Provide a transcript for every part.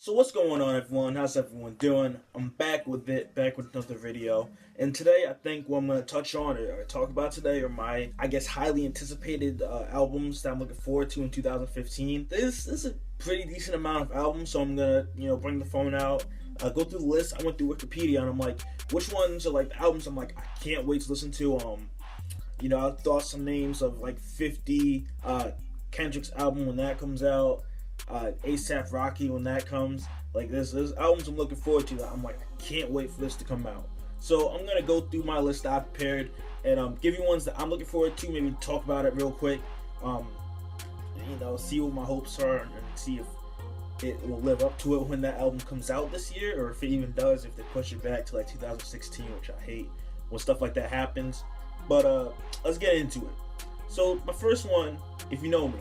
So what's going on, everyone? How's everyone doing? I'm back with another video. And today I think what I'm going to touch on or talk about today are my, I guess, highly anticipated albums that I'm looking forward to in 2015. This is a pretty decent amount of albums, so I'm going to, bring the phone out, go through the list. I went through Wikipedia and I'm like, which ones are like the albums I'm like, I can't wait to listen to. I thought some names of like 50, Kendrick's album when that comes out. ASAP Rocky when that comes. Like there's albums I'm looking forward to that I'm like, I can't wait for this to come out. So I'm gonna go through my list that I prepared and give you ones that I'm looking forward to, maybe talk about it real quick, see what my hopes are and see if it will live up to it when that album comes out this year, or if it even does, if they push it back to like 2016, which I hate when stuff like that happens. But let's get into it. So my first one, if you know me,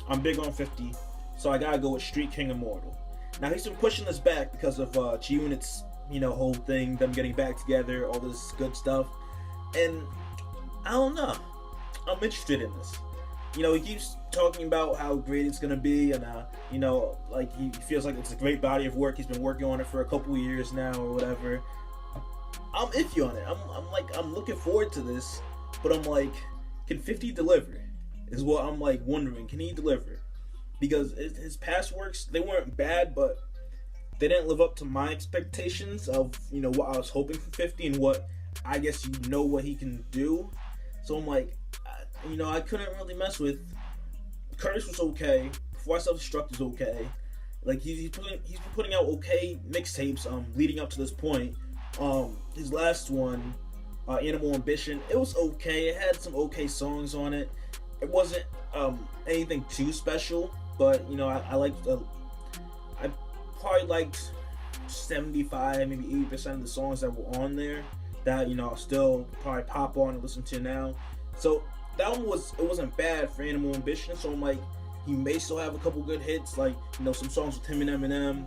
I'm big on 50, so I gotta go with Street King Immortal. Now he's been pushing this back because of G-Unit's, whole thing, them getting back together, all this good stuff. And I don't know, I'm interested in this. He keeps talking about how great it's gonna be, and like he feels like it's a great body of work. He's been working on it for a couple years now or whatever. I'm iffy on it. I'm looking forward to this, but I'm like, can 50 deliver? Is what I'm like wondering. Can he deliver? Because his past works, they weren't bad, but they didn't live up to my expectations of what I was hoping for 50 and what I guess what he can do. So I'm like, I couldn't really mess with. Curtis was okay. Before I Self-Destruct is okay. Like he's been putting out okay mixtapes leading up to this point. His last one, Animal Ambition, it was okay. It had some okay songs on it. It wasn't anything too special, but I liked. I probably liked 75, maybe 80% of the songs that were on there. That I'll still probably pop on and listen to now. So that one wasn't bad for Animal Ambition. So I'm like, he may still have a couple good hits, like some songs with him and Eminem.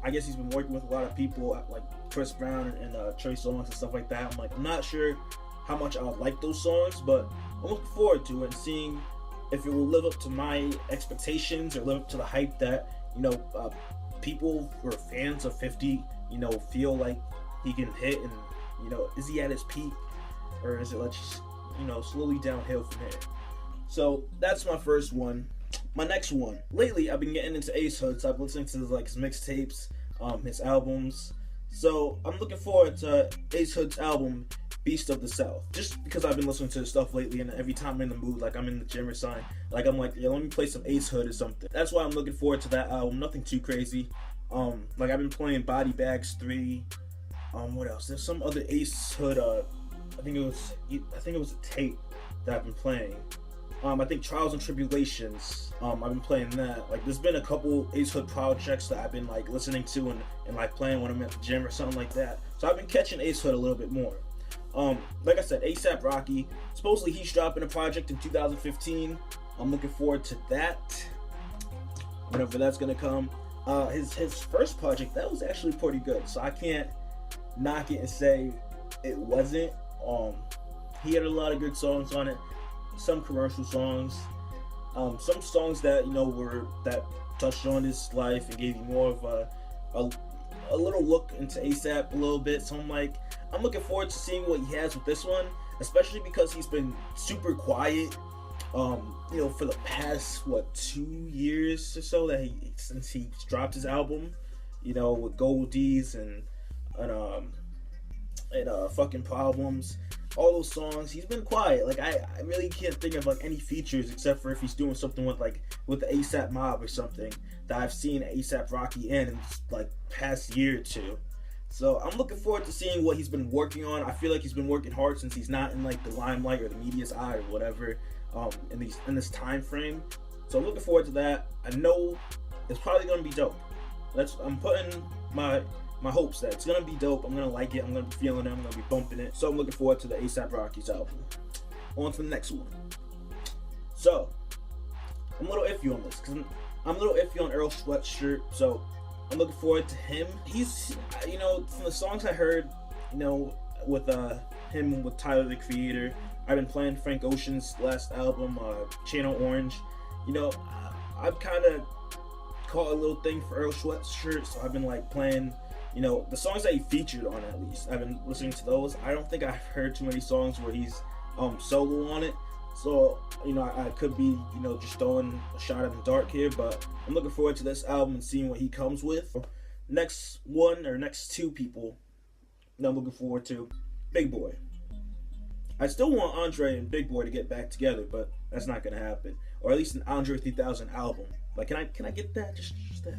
I guess he's been working with a lot of people like Chris Brown and Trey Songz and stuff like that. I'm not sure how much I would like those songs, but I'm looking forward to it and seeing if it will live up to my expectations or live up to the hype that people who are fans of 50 feel like he can hit, and is he at his peak, or is it like just slowly downhill from here? So that's my first one. My next one, lately I've been getting into Ace Hood, so I've been listening to like his mixtapes, his albums. So I'm looking forward to Ace Hood's album Beast of the South, just because I've been listening to his stuff lately, and every time I'm in the mood, like I'm in the gym or something, like I'm like, yeah, let me play some Ace Hood or something. That's why I'm looking forward to that album. Nothing too crazy. Like I've been playing Body Bags 3. What else? There's some other Ace Hood. I think it was a tape that I've been playing. I think Trials and Tribulations. I've been playing that. Like there's been a couple Ace Hood projects that I've been like listening to and like playing when I'm at the gym or something like that. So I've been catching Ace Hood a little bit more. Like I said, ASAP Rocky, supposedly he's dropping a project in 2015. I'm looking forward to that, whenever that's gonna come. His first project, that was actually pretty good, so I can't knock it and say it wasn't. He had a lot of good songs on it, some commercial songs, some songs that that touched on his life and gave you more of a little look into ASAP a little bit. So I'm looking forward to seeing what he has with this one, especially because he's been super quiet for the past 2 years or so since he dropped his album, with Goldies and fucking Problems, all those songs. He's been quiet. Like I really can't think of like any features except for if he's doing something with the ASAP Mob or something that I've seen ASAP Rocky in like past year or two. So I'm looking forward to seeing what he's been working on. I feel like he's been working hard since he's not in like the limelight or the media's eye or whatever in this time frame. So I'm looking forward to that. I know it's probably gonna be dope. I'm putting my hopes that it's gonna be dope. I'm gonna like it. I'm gonna be feeling it. I'm gonna be bumping it. So I'm looking forward to the ASAP Rocky's album. On to the next one. So I'm a little iffy on this because I'm a little iffy on Earl Sweatshirt. So I'm looking forward to him. He's, from the songs I heard, with him with Tyler the Creator. I've been playing Frank Ocean's last album, Channel Orange. I've kind of caught a little thing for Earl Sweatshirt, so I've been like playing, you know, the songs that he featured on at least. I've been listening to those. I don't think I've heard too many songs where he's solo on it. So, you know, I could be, you know, just throwing a shot in the dark here, but I'm looking forward to this album and seeing what he comes with. Next two people that I'm looking forward to, Big Boi. I still want Andre and Big Boi to get back together, but that's not gonna happen. Or at least an Andre 3000 album. Like, can I get that? Just that.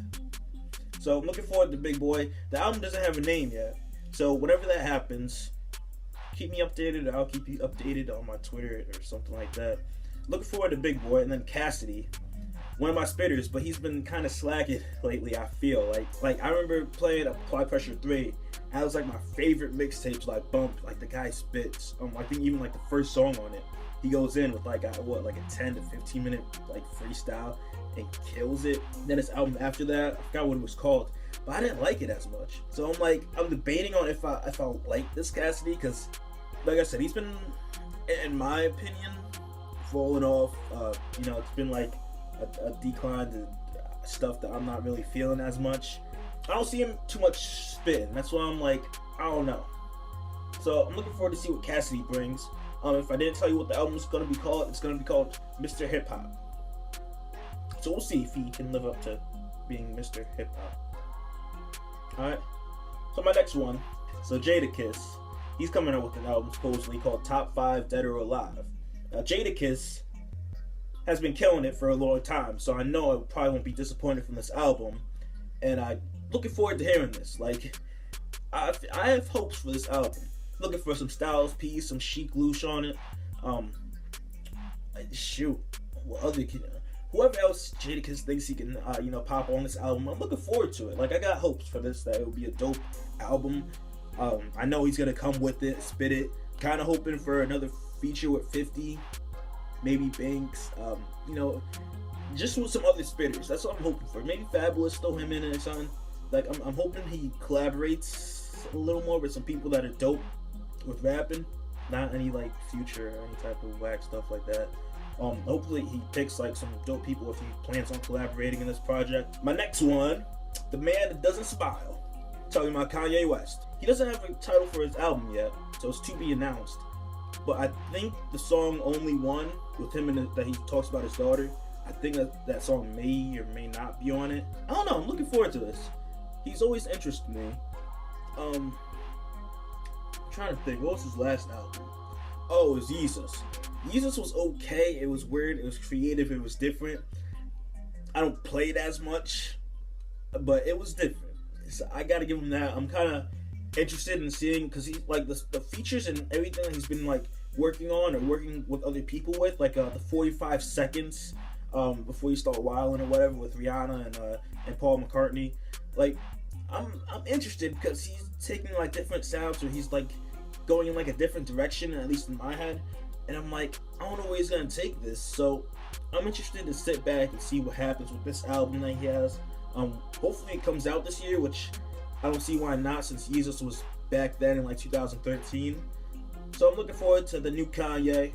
So I'm looking forward to Big Boi. The album doesn't have a name yet, so whenever that happens, keep me updated, or I'll keep you updated on my Twitter or something like that. Looking forward to Big Boi, and then Cassidy, one of my spitters, but he's been kind of slacking lately. I feel like I remember playing Apply Pressure 3. That was like my favorite mixtapes. Like bump, like the guy spits. I think even like the first song on it, he goes in with like a 10 to 15 minute like freestyle and kills it. Then his album after that, I forgot what it was called, but I didn't like it as much. So I'm debating on if I like this Cassidy, because like I said, he's been, in my opinion, falling off. You know, it's been like a decline to stuff that I'm not really feeling as much. I don't see him too much spitting. That's why I'm like, I don't know. So I'm looking forward to see what Cassidy brings. If I didn't tell you what the album's gonna be called, it's gonna be called Mr. Hip Hop. So we'll see if he can live up to being Mr. Hip Hop. Alright. So my next one. So Jadakiss. He's coming out with an album supposedly called Top 5 Dead or Alive. Now Jadakiss has been killing it for a long time, so I know I probably won't be disappointed from this album. And I'm looking forward to hearing this. Like, I have hopes for this album. Looking for some Styles P, some Chic Luche on it. Whoever else Jadakiss thinks he can, pop on this album, I'm looking forward to it. Like, I got hopes for this, that it will be a dope album. I know he's gonna come with it, spit it. Kind of hoping for another feature with 50, maybe Banks. Just with some other spitters. That's what I'm hoping for. Maybe Fabulous, throw him in or something. Like, I'm hoping he collaborates a little more with some people that are dope with rapping, not any like Future or any type of whack stuff like that. Hopefully he picks like some dope people if he plans on collaborating in this project. My next one, the man that doesn't smile. I'm talking about Kanye West. He doesn't have a title for his album yet, so it's to be announced. But I think the song Only One with him that he talks about his daughter, I think that song may or may not be on it. I don't know. I'm looking forward to this. He's always interested me. I'm trying to think. What was his last album? Oh, it was Yeezus. Yeezus was okay. It was weird. It was creative. It was different. I don't play it as much, but it was different. So I gotta give him that. I'm kind of interested in seeing, because he's like the features and everything that he's been like working on or working with other people with, like the 45 seconds before you start wilding or whatever with Rihanna and Paul McCartney. Like, I'm interested because he's taking like different sounds, or he's like going in like a different direction, at least in my head. And I'm like, I don't know where he's gonna take this. So I'm interested to sit back and see what happens with this album that he has. Hopefully it comes out this year, which I don't see why not, since Yeezus was back then in like 2013. So I'm looking forward to the new Kanye.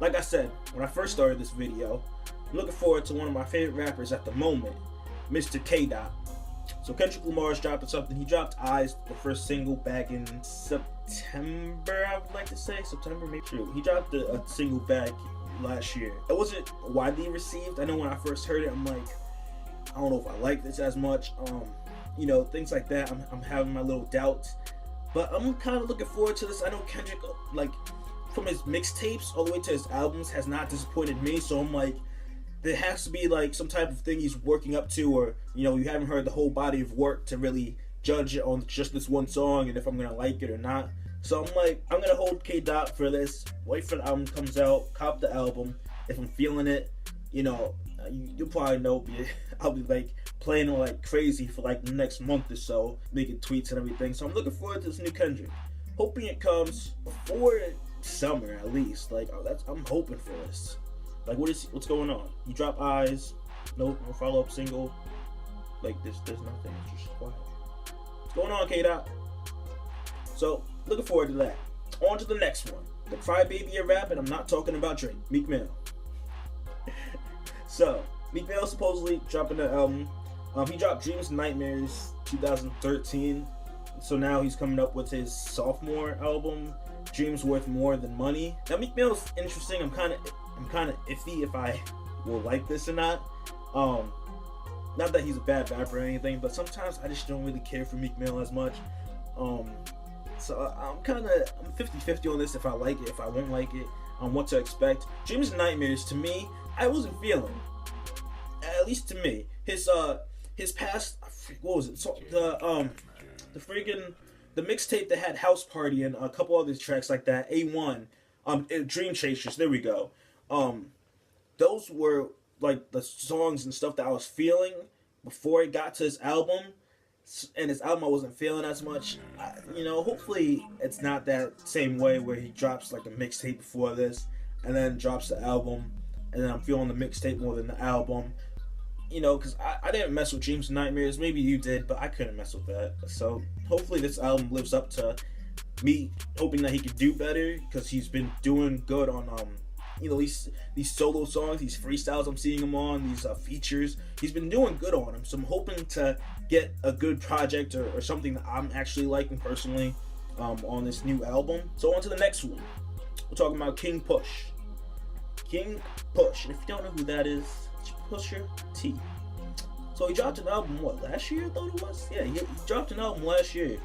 Like I said, when I first started this video, I'm looking forward to one of my favorite rappers at the moment, Mr. K. So Kendrick Lamar's dropping something. He dropped Eyes, the first single, back in September, I would like to say. September, maybe. True. He dropped a single back last year. It wasn't widely received. I know when I first heard it, I'm like, I don't know if I like this as much. Things like that. I'm having my little doubts. But I'm kind of looking forward to this. I know Kendrick, like, from his mixtapes all the way to his albums, has not disappointed me. So I'm like, there has to be like some type of thing he's working up to, or you haven't heard the whole body of work to really judge it on just this one song and if I'm gonna like it or not. So I'm like, I'm gonna hold K. for this, wait for the album comes out, cop the album. If I'm feeling it, you'll probably know, I'll be like playing it like crazy for like the next month or so, making tweets and everything. So I'm looking forward to this new Kendrick, hoping it comes before summer at least. Like, I'm hoping for this. Like, what's going on? You drop Eyes, no follow-up single. Like, there's nothing. It's just quiet. What's going on, K. So, looking forward to that. On to the next one. The crybaby of rap, and I'm not talking about Drake. Meek Mill. So, Meek Mill supposedly dropping an album He dropped Dreams and Nightmares 2013. So now he's coming up with his sophomore album, Dreams Worth More Than Money. Now Meek Mill's interesting. I'm kind of iffy if I will like this or not. Not that he's a bad rapper or anything, but sometimes I just don't really care for Meek Mill as much. So I'm 50-50 on this, if I like it, if I won't like it, on what to expect. Dreams and Nightmares, to me, I wasn't feeling. At least to me. His past, what was it? So, the mixtape that had House Party and a couple other tracks like that, A1, Dream Chasers, there we go. Those were like the songs and stuff that I was feeling before it got to his album. And his album I wasn't feeling as much. Hopefully it's not that same way where he drops like a mixtape before this and then drops the album and then I'm feeling the mixtape more than the album. Because I didn't mess with Dreams and Nightmares. Maybe you did, but I couldn't mess with that. So hopefully this album lives up to me hoping that he could do better, because he's been doing good on these solo songs, these freestyles I'm seeing him on, these features. He's been doing good on them. So I'm hoping to get a good project or something that I'm actually liking personally on this new album. So on to the next one. We're talking about King Push. King Push. And if you don't know who that is, it's Pusha T. So he dropped an album, last year I thought it was? Yeah, he dropped an album last year.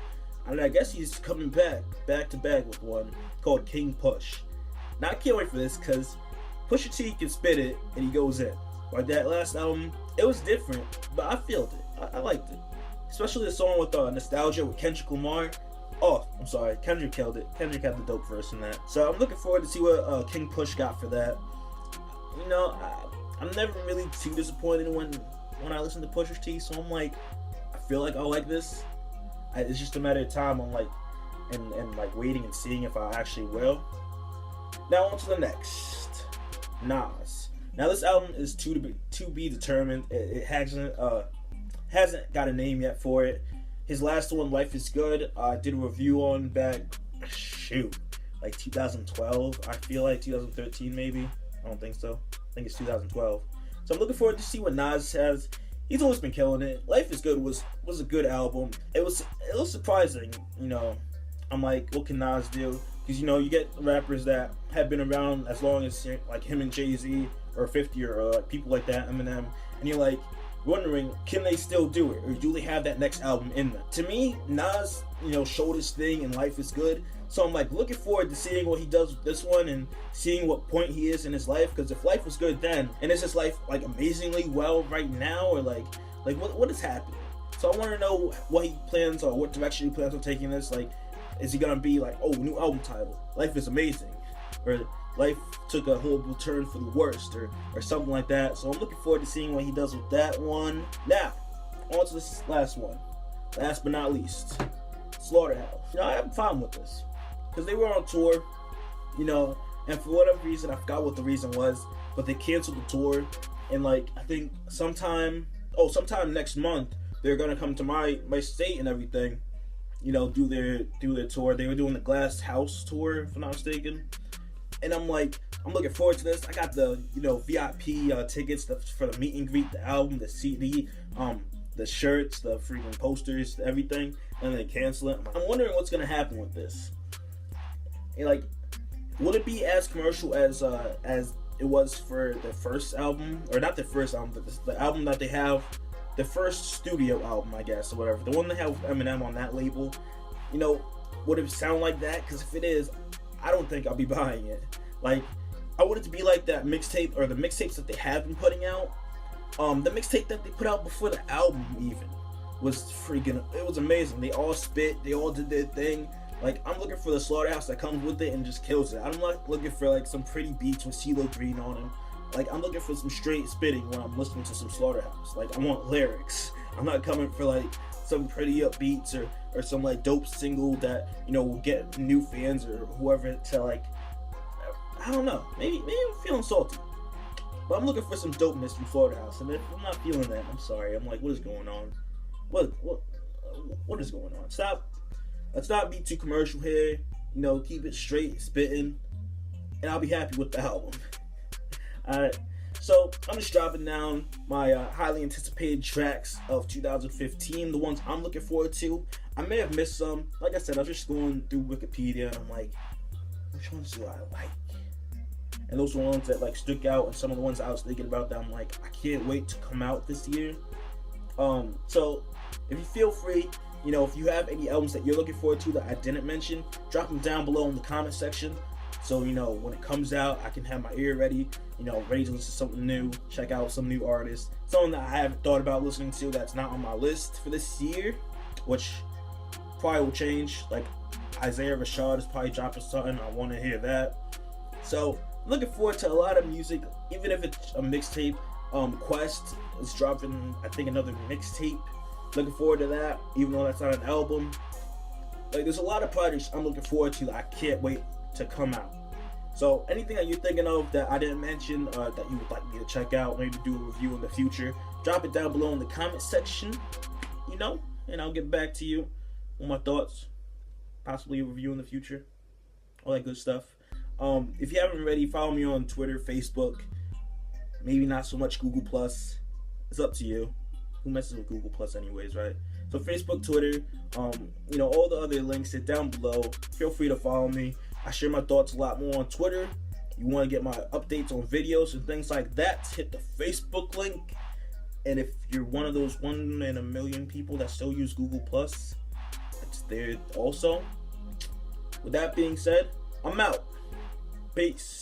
And I guess he's coming back to back with one called King Push. Now I can't wait for this, because Pusha T can spit it and he goes in. Like that last album, it was different, but I felt it. I liked it. Especially the song with Nostalgia with Kendrick Lamar. Oh, I'm sorry, Kendrick killed it. Kendrick had the dope verse in that. So I'm looking forward to see what King Push got for that. I'm never really too disappointed when I listen to Pusha T, so I'm like, I feel like I'll like this. It's just a matter of time. I'm like, and like waiting and seeing if I actually will. Now on to the next, Nas. Now this album is to be determined. It hasn't got a name yet for it. His last one, Life Is Good, I did a review on back, like 2012. I feel like 2013 maybe. I don't think so. I think it's 2012. So I'm looking forward to see what Nas has. He's always been killing it. Life Is Good was a good album. It was surprising. I'm like, what can Nas do? Because you get rappers that have been around as long as like him and Jay-Z or 50 or like people like that, Eminem, and you're like wondering, can they still do it, or do they have that next album in them? To me, Nas, showed his thing and Life Is Good. So I'm like looking forward to seeing what he does with this one and seeing what point he is in his life. Because if life was good then, and is his life like amazingly well right now, or like what is happening? So I want to know what he plans, or what direction he plans on taking this. Like, is he gonna be like, oh, new album title, Life is Amazing, or life took a horrible turn for the worst, or something like that. So I'm looking forward to seeing what he does with that one. Now, on to this last one. Last but not least, Slaughterhouse. I have fun with this, because they were on tour, and for whatever reason, I forgot what the reason was, but they canceled the tour, and like, I think sometime next month, they're gonna come to my state and everything, do their tour. They were doing the Glass House tour, if I'm not mistaken. And I'm looking forward to this. I got the, VIP tickets for the meet and greet, the album, the CD, the shirts, the freaking posters, everything, and they cancel it. I'm wondering what's gonna happen with this. And like, will it be as commercial as it was for the first album, or not the first album, but the album that they have, the first studio album, I guess, or whatever, the one they have with Eminem on that label? Would it sound like that? Because if it is, I don't think I'll be buying it. Like, I want it to be like that mixtape, or the mixtapes that they have been putting out. The mixtape that they put out before the album even was it was amazing. They all spit, they all did their thing. Like, I'm looking for the Slaughterhouse that comes with it and just kills it. I'm not looking for like some pretty beats with CeeLo Green on them. Like, I'm looking for some straight spitting when I'm listening to some Slaughterhouse. Like, I want lyrics. I'm not coming for like some pretty up beats or some like dope single that will get new fans or whoever to like, I don't know, maybe I'm feeling salty, but I'm looking for some dopeness from Slaughterhouse. And if I'm not feeling that, I'm sorry. I'm like, what is going on? What is going on? Let's not be too commercial here. Keep it straight spitting, and I'll be happy with the album. Alright, So I'm just dropping down my highly anticipated tracks of 2015, the ones I'm looking forward to. I may have missed some. Like I said, I was just going through Wikipedia and I'm like, which ones do I like? And those were ones that like stuck out, and some of the ones I was thinking about that I'm like, I can't wait to come out this year. So if you feel free, you know, if you have any albums that you're looking forward to that I didn't mention, drop them down below in the comment section. So, you know, when it comes out, I can have my ear ready, you know, ready to listen to something new, check out some new artists, something that I haven't thought about listening to that's not on my list for this year, which probably will change. Like Isaiah Rashad is probably dropping something. I want to hear that. So, looking forward to a lot of music, even if it's a mixtape. Quest is dropping, I think, another mixtape. Looking forward to that, even though that's not an album. Like, there's a lot of projects I'm looking forward to that I can't wait to come out. So anything that you're thinking of that I didn't mention, that you would like me to check out, maybe do a review in the future, drop it down below in the comment section, you know, and I'll get back to you with my thoughts, possibly a review in the future, all that good stuff. If you haven't already, follow me on Twitter, Facebook, maybe not so much Google Plus. It's up to you. Who messes with Google Plus anyways, right? So Facebook, Twitter, you know, all the other links are down below. Feel free to follow me. I share my thoughts a lot more on Twitter. You want to get my updates on videos and things like that, hit the Facebook link. And if you're one of those 1 in a million people that still use Google Plus, it's there also. With that being said, I'm out. Peace.